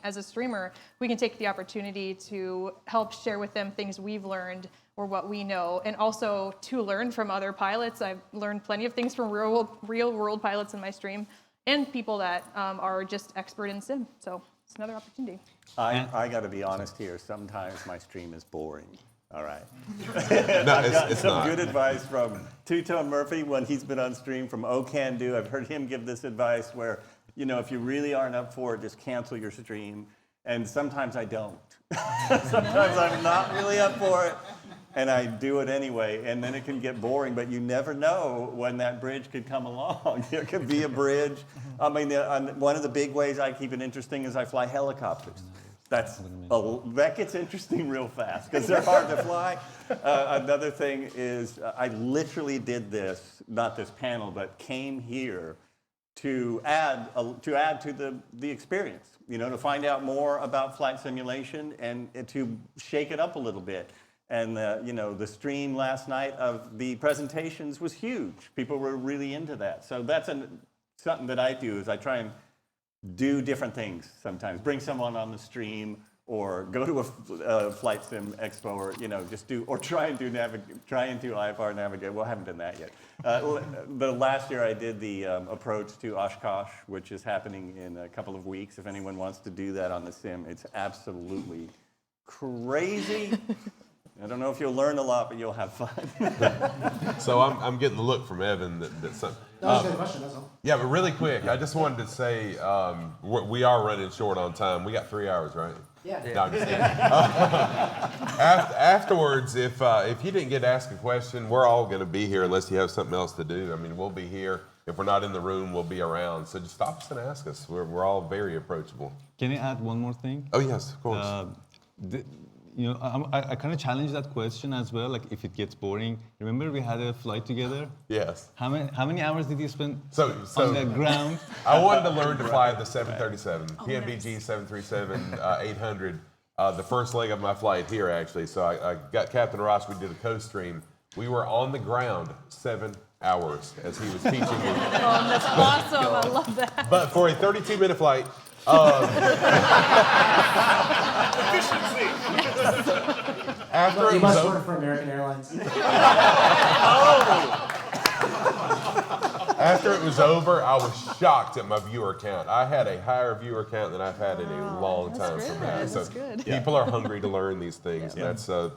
as a streamer, we can take the opportunity to help share with them things we've learned or what we know, and also to learn from other pilots. I've learned plenty of things from real world pilots in my stream, and people that are just expert in sim. So it's another opportunity. I got to be honest here. Sometimes my stream is boring. All right. No, I've got it's some not. good advice from Two-Tone-Murphy when he's been on stream, from Oh Can Do. I've heard him give this advice where, if you really aren't up for it, just cancel your stream. And sometimes I don't. Sometimes I'm not really up for it, and I do it anyway. And then it can get boring, but you never know when that bridge could come along. There could be a bridge. I mean, one of the big ways I keep it interesting is I fly helicopters. That gets interesting real fast because they're hard to fly. Another thing is I literally did this, not this panel, but came here to add to the experience, to find out more about flight simulation and to shake it up a little bit. And the stream last night of the presentations was huge. People were really into that. So that's something that I do, is I try and do different things sometimes. Bring someone on the stream, or go to a flight sim expo, or just do, or try and do IFR navigate. Well, I haven't done that yet. The last year I did the approach to Oshkosh, which is happening in a couple of weeks. If anyone wants to do that on the sim, it's absolutely crazy. I don't know if you'll learn a lot, but you'll have fun. So I'm getting the look from Evan that some. That was a good question, that's all. Yeah, but really quick, I just wanted to say we are running short on time. We got 3 hours, right? Yeah. No, I'm just kidding. Afterwards, if you didn't get to ask a question, we're all going to be here unless you have something else to do. I mean, we'll be here. If we're not in the room, we'll be around. So just stop us and ask us. We're all very approachable. Can I add one more thing? Oh, yes, of course. I kind of challenge that question as well. Like, if it gets boring, remember we had a flight together? Yes. How many hours did you spend So on the ground? I wanted to learn to fly the 737, PMBG 737-800. The first leg of my flight here, actually. So I got CaptArash. We did a co-stream. We were on the ground 7 hours as he was teaching me. Oh, that's awesome. I love that. But for a 32-minute flight, after You it was must over, work for American Airlines. after it was over, I was shocked at my viewer count. I had a higher viewer count than I've had in a long time that's from good. that. That's So good. people are hungry to learn these things. And that's it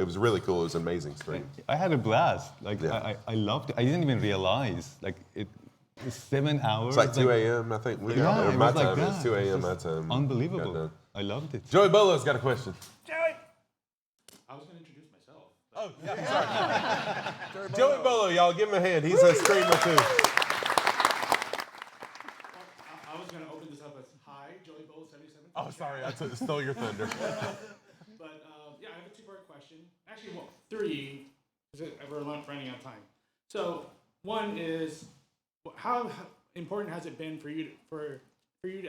was really cool. It was an amazing stream. I had a blast. Like, Yeah. I loved it. I didn't even realize, like, it's 7 hours. It's like 2 a.m. I think. Yeah, it my was like time that. is 2 a.m. It's my just time. unbelievable. Got done. I loved it. Joey Bolo's got a question. I was going to introduce myself. Oh, yeah, sorry. Joey Bolo, y'all give him a hand. He's a streamer too. I was going to open this up as hi, Joey Bowl 77. Oh, sorry, I stole your thunder. But yeah, I have a two-part question. Actually, well, three, because we're running out of time. So one is, how important has it been for you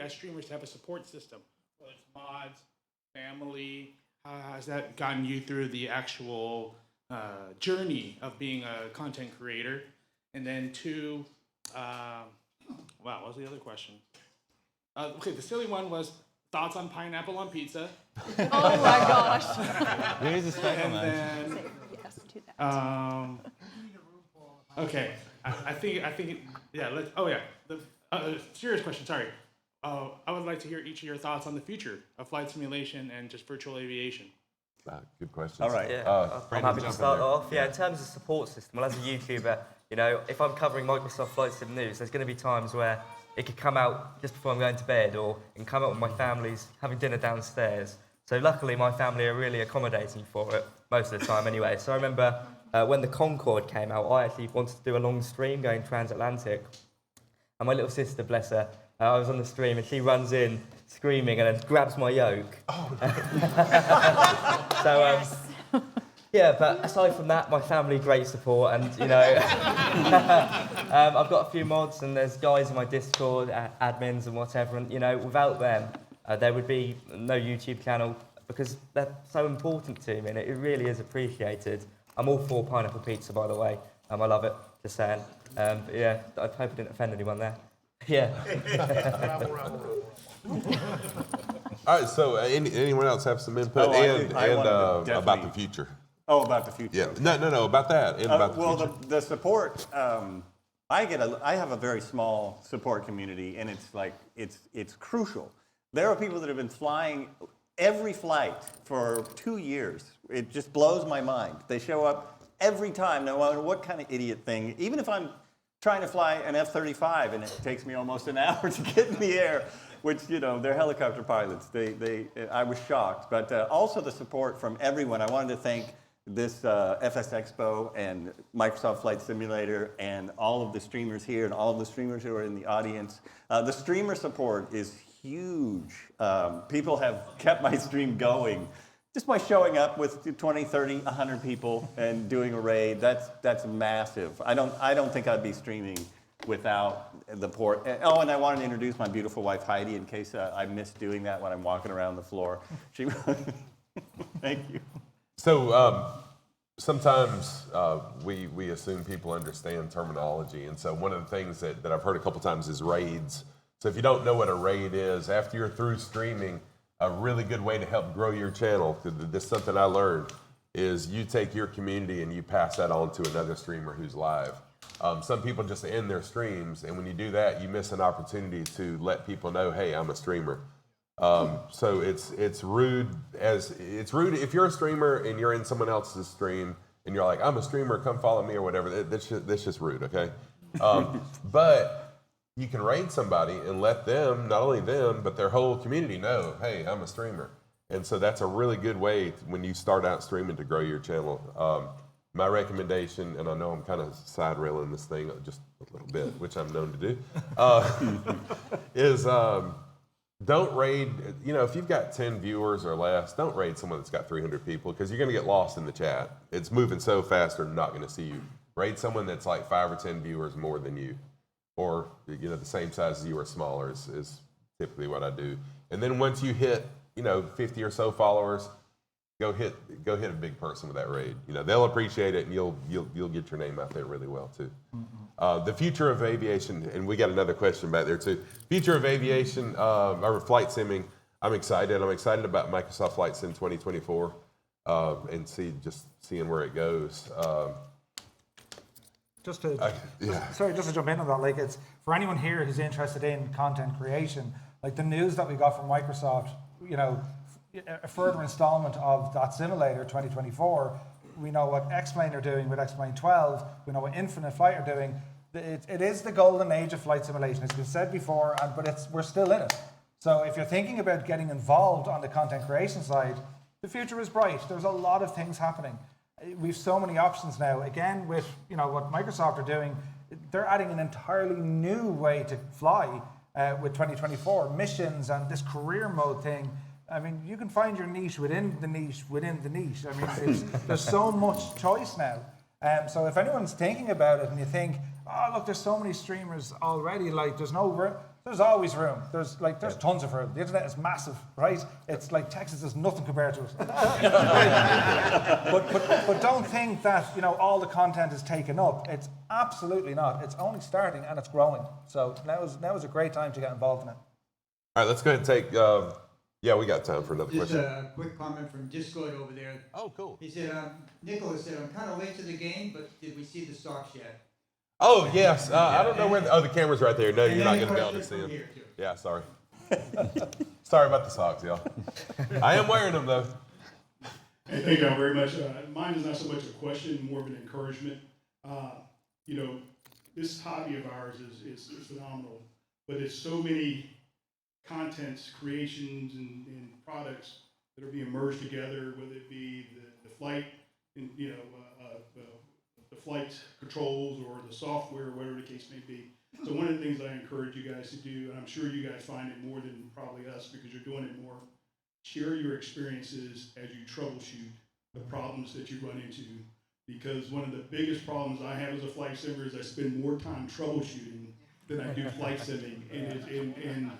as streamers to have a support system, whether it's mods, family? How has that gotten you through the actual journey of being a content creator? And then two, wow, what was the other question? Okay, the silly one was thoughts on pineapple on pizza. Oh my gosh. Where is the special And man? then, Yes to that. okay, I think, yeah. The serious question. Sorry. I would like to hear each of your thoughts on the future of flight simulation and just virtual aviation. Good question. All right. Yeah, I'm Brandon, happy to jump in start there. off. Yeah, in terms of support system, well, as a YouTuber, if I'm covering Microsoft Flight Sim News, there's going to be times where it could come out just before I'm going to bed, or it can come out when my family's having dinner downstairs. So luckily, my family are really accommodating for it most of the time anyway. So I remember when the Concorde came out, I actually wanted to do a long stream going transatlantic. And my little sister, bless her, I was on the stream and she runs in screaming and then grabs my yoke. Oh, so, yeah, but aside from that, my family, great support. And, I've got a few mods and there's guys in my Discord, admins and whatever. And, without them, there would be no YouTube channel because they're so important to me and it really is appreciated. I'm all for pineapple pizza, by the way. I love it, just saying. But yeah, I hope I didn't offend anyone there. Yeah. All right, so anyone else have some input I and about the future? Oh, about the future. Yeah, no, about that and about the future. The support. I have a very small support community, and it's crucial. There are people that have been flying every flight for 2 years. It just blows my mind. They show up every time, no matter what kind of idiot thing. Even if I'm trying to fly an F-35 and it takes me almost an hour to get in the air, which, they're helicopter pilots. I was shocked. But also the support from everyone. I wanted to thank this FSExpo and Microsoft Flight Simulator and all of the streamers here and all of the streamers who are in the audience. The streamer support is huge. People have kept my stream going just by showing up with 20, 30, 100 people and doing a raid. That's massive. I don't think I'd be streaming without the port. Oh, and I wanted to introduce my beautiful wife Heidi in case I miss doing that when I'm walking around the floor. Thank you. So sometimes we assume people understand terminology, and so one of the things that I've heard a couple times is raids. So if you don't know what a raid is, after you're through streaming, a really good way to help grow your channel, this is something I learned, is you take your community and you pass that on to another streamer who's live. Some people just end their streams, and when you do that, you miss an opportunity to let people know, hey, I'm a streamer. So it's rude if you're a streamer and you're in someone else's stream and you're like, I'm a streamer, come follow me or whatever. That's just rude, okay? But you can raid somebody and let them, not only them, but their whole community know, hey, I'm a streamer. And so that's a really good way when you start out streaming to grow your channel. My recommendation, and I know I'm kind of side railing this thing just a little bit, which I'm known to do, is don't raid, if you've got 10 viewers or less, don't raid someone that's got 300 people because you're going to get lost in the chat. It's moving so fast they're not going to see you. Raid someone that's like 5 or 10 viewers more than you, or the same size as you or smaller is typically what I do. And then once you hit 50 or so followers, go hit a big person with that raid. They'll appreciate it, and you'll get your name out there really well too. The future of aviation, and we got another question back there too. Future of aviation or flight simming. I'm excited. I'm excited about Microsoft Flight Sim 2024 and seeing where it goes. Just to jump in on that, like it's for anyone here who's interested in content creation, like the news that we got from Microsoft, a further installment of that simulator 2024. We know what X-Plane are doing with X-Plane 12. We know what Infinite Flight are doing. It is the golden age of flight simulation. It's been said before, but we're still in it. So if you're thinking about getting involved on the content creation side, the future is bright. There's a lot of things happening. We've so many options now. Again, with what Microsoft are doing, they're adding an entirely new way to fly with 2024 missions and this career mode thing. I mean, you can find your niche within the niche within the niche. I mean, there's so much choice now. So if anyone's thinking about it and you think, oh look, there's so many streamers already, like there's no room. There's always room. There's tons of room. The internet is massive, right? It's like Texas is nothing compared to it. but don't think that all the content is taken up. It's absolutely not. It's only starting and it's growing. So now is a great time to get involved in it. All right, let's go ahead and take. We got time for another question. Just a quick comment from Discord over there. Oh, cool. He said, Nicholas said, I'm kind of late to the game, but did we see the stocks yet? Oh, yes. I don't know where the camera's right there. No, you're not going to be able to see them. Yeah, sorry. Sorry about the socks, y'all. I am wearing them, though. Hey, thank y'all very much. Mine is not so much a question, more of an encouragement. This hobby of ours is phenomenal, but it's so many contents, creations, and products that are being merged together, whether it be the flight, and the flight controls or the software, whatever the case may be. So one of the things I encourage you guys to do, and I'm sure you guys find it more than probably us because you're doing it more, share your experiences as you troubleshoot the problems that you run into. Because one of the biggest problems I have as a flight simmer is I spend more time troubleshooting than I do flight simming, and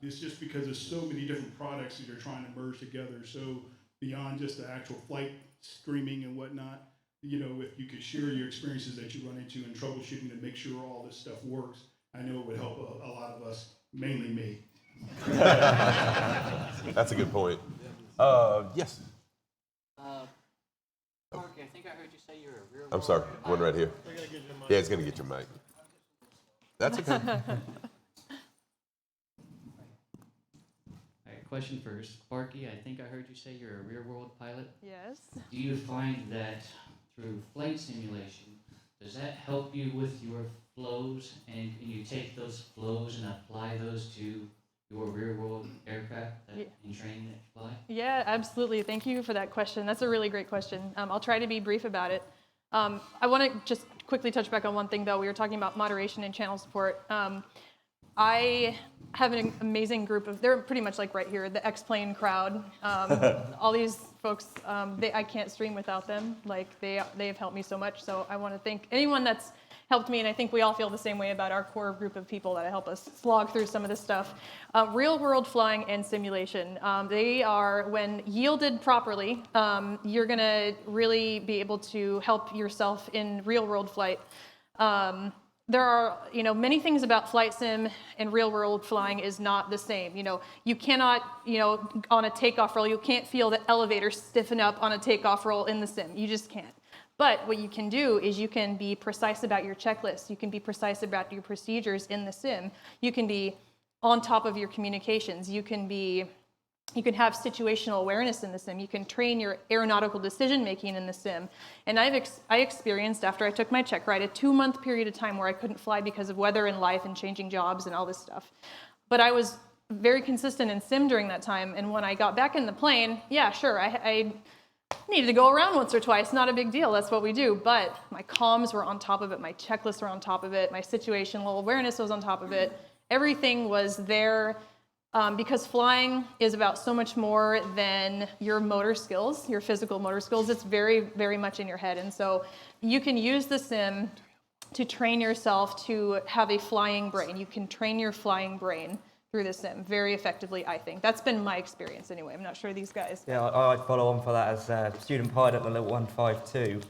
it's just because there's so many different products that you're trying to merge together. So beyond just the actual flight streaming and whatnot, if you could share your experiences that you run into and troubleshooting to make sure all this stuff works, I know it would help a lot of us, mainly me. That's a good point. Yes. Parker, I think I heard you say you're a real. I'm sorry, one right here. Yeah, it's going to get your mic. That's okay. Question first. Sparky, I think I heard you say you're a real-world pilot. Yes. Do you find that through flight simulation, does that help you with your flows, and can you take those flows and apply those to your real-world aircraft in training that you fly? Yeah, absolutely. Thank you for that question. That's a really great question. I'll try to be brief about it. I want to just quickly touch back on one thing, though. We were talking about moderation and channel support. I have an amazing group of, they're pretty much like right here, the X-Plane crowd. All these folks, I can't stream without them. Like they have helped me so much. So I want to thank anyone that's helped me, and I think we all feel the same way about our core group of people that help us slog through some of this stuff. Real world flying and simulation. They are, when yielded properly, you're gonna really be able to help yourself in real world flight. there are, many things about flight sim and real world flying is not the same. You cannot, on a takeoff roll, you can't feel the elevator stiffen up on a takeoff roll in the sim. You just can't. But what you can do is you can be precise about your checklist. You can be precise about your procedures in the sim. You can be on top of your communications. You can have situational awareness in the sim. You can train your aeronautical decision making in the sim. And I experienced, after I took my check ride, a 2-month period of time where I couldn't fly because of weather and life and changing jobs and all this stuff. But I was very consistent in sim during that time. And when I got back in the plane, yeah, sure, I needed to go around once or twice. Not a big deal. That's what we do. But my comms were on top of it. My checklists were on top of it. My situational awareness was on top of it. Everything was there. Because flying is about so much more than your motor skills, your physical motor skills. It's very, very much in your head. And so you can use the sim to train yourself to have a flying brain. You can train your flying brain through the sim very effectively, I think. That's been my experience anyway. I'm not sure these guys. Yeah, I'd follow on for that as a student pilot at the little 152,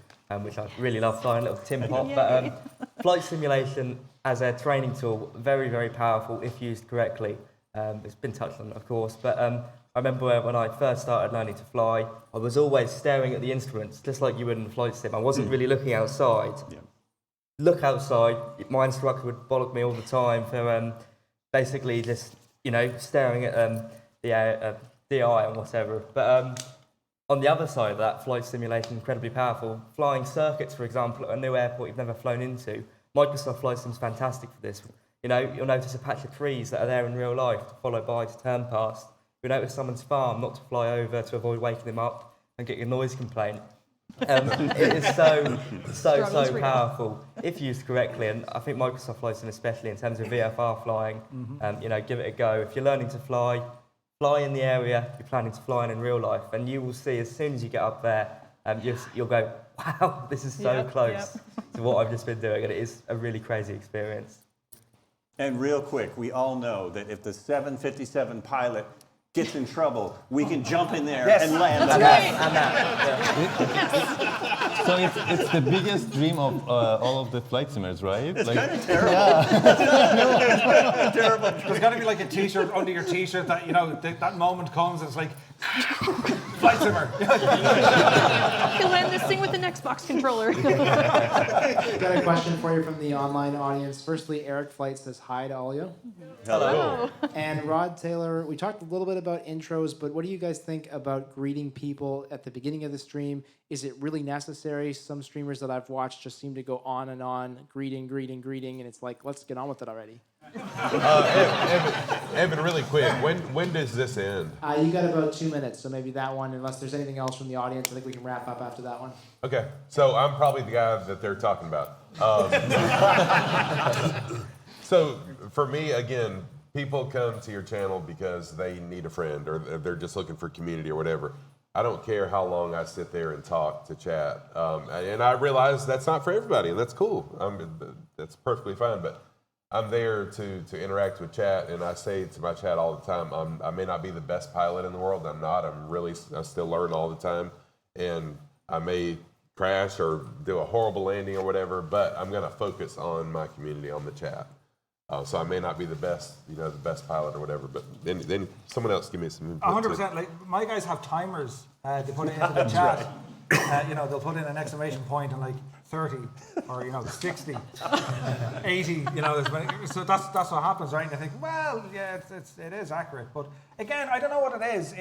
which I really love flying, little Tim Pop. But flight simulation as a training tool, very, very powerful if used correctly. It's been touched on, of course, but I remember when I first started learning to fly, I was always staring at the instruments, just like you would in the flight sim. I wasn't really looking outside. Yeah. Look outside, my instructor would bollock me all the time for basically just, staring at the DI and whatever. But on the other side of that, flight simulation, incredibly powerful. Flying circuits, for example, at a new airport you've never flown into. Microsoft Flight Sim's fantastic for this. You'll notice a patch of trees that are there in real life to follow by to turn past. You'll notice someone's farm, not to fly over to avoid waking them up and get your noise complaint. It is so powerful if used correctly, and I think Microsoft Flight Sim, especially in terms of VFR flying, give it a go. If you're learning to fly in the area you're planning to fly in real life, and you will see as soon as you get up there, you'll go, wow, this is so close to what I've just been doing, and it is a really crazy experience. And real quick, we all know that if the 757 pilot gets in trouble, we can jump in there and land. So it's the biggest dream of all of the flight simmers, right? It's kind of terrible. Yeah. Terrible. There's got to be like a T-shirt under your T-shirt that that moment comes. It's like flight simmer. He'll land this thing with an Xbox controller. Got a question for you from the online audience. Firstly, Eric Flight says hi to all you. Hello. And Rod Taylor, we talked a little bit about intros, but what do you guys think about greeting people at the beginning of the stream? Is it really necessary? Some streamers that I've watched just seem to go on and on, greeting, and it's like, let's get on with it already. Evan, really quick, when does this end? You got about 2 minutes, so maybe that one, unless there's anything else from the audience, I think we can wrap up after that one. Okay, so I'm probably the guy that they're talking about. So for me, again, people come to your channel because they need a friend or they're just looking for community or whatever. I don't care how long I sit there and talk to chat. And I realize that's not for everybody, and that's cool. That's perfectly fine, but I'm there to interact with chat, and I say to my chat all the time, I may not be the best pilot in the world. I'm not. I still learn all the time, and I may crash or do a horrible landing or whatever, but I'm going to focus on my community, on the chat. So I may not be the best pilot or whatever, but then someone else give me some input. 100%. Like my guys have timers. They put it into the chat. They'll put in an exclamation point and like 30 or 60, 80. So that's what happens, right? And you think, well, yeah, it is accurate, but again, I don't know what it is.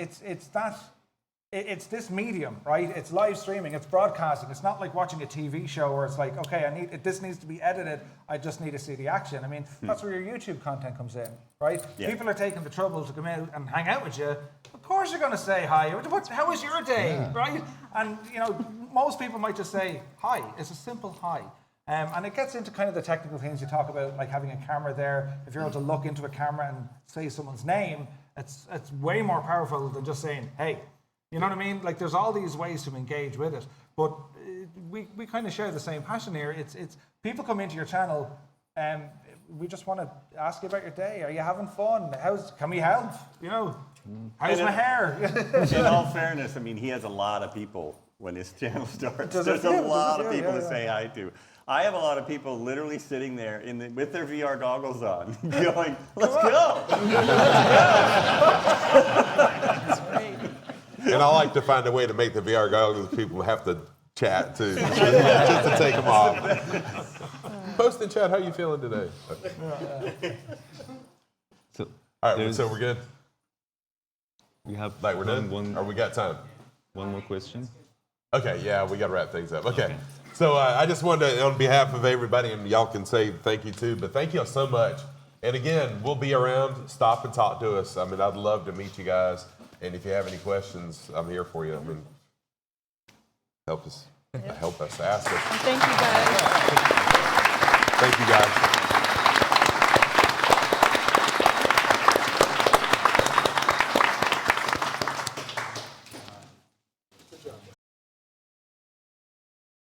It's this medium, right? It's live streaming, it's broadcasting. It's not like watching a TV show where it's like, okay, this needs to be edited. I just need to see the action. I mean, that's where your YouTube content comes in, right? Yeah. People are taking the trouble to come out and hang out with you. Of course you're going to say hi. How was your day, right? And, most people might just say hi. It's a simple hi. And it gets into kind of the technical things you talk about, like having a camera there. If you're able to look into a camera and say someone's name, it's way more powerful than just saying, hey. You know what I mean? Like there's all these ways to engage with it, but we kind of share the same passion here. It's people come into your channel and we just want to ask you about your day. Are you having fun? Can we help? How's my hair? In all fairness, I mean, he has a lot of people when his channel starts. There's a lot of people to say hi to. I have a lot of people literally sitting there with their VR goggles on, going, "Let's go!" And I like to find a way to make the VR goggles people have to chat too, just to take them off. Post in chat, how you feeling today? So, all right, so we're good? We have we're done? Or we got time? One more question. Okay, yeah, we got to wrap things up. Okay, so I just wanted to, on behalf of everybody, and y'all can say thank you too, but thank y'all so much. And again, we'll be around. Stop and talk to us. I mean, I'd love to meet you guys. And if you have any questions, I'm here for you. I mean, help us ask us. Thank you, guys.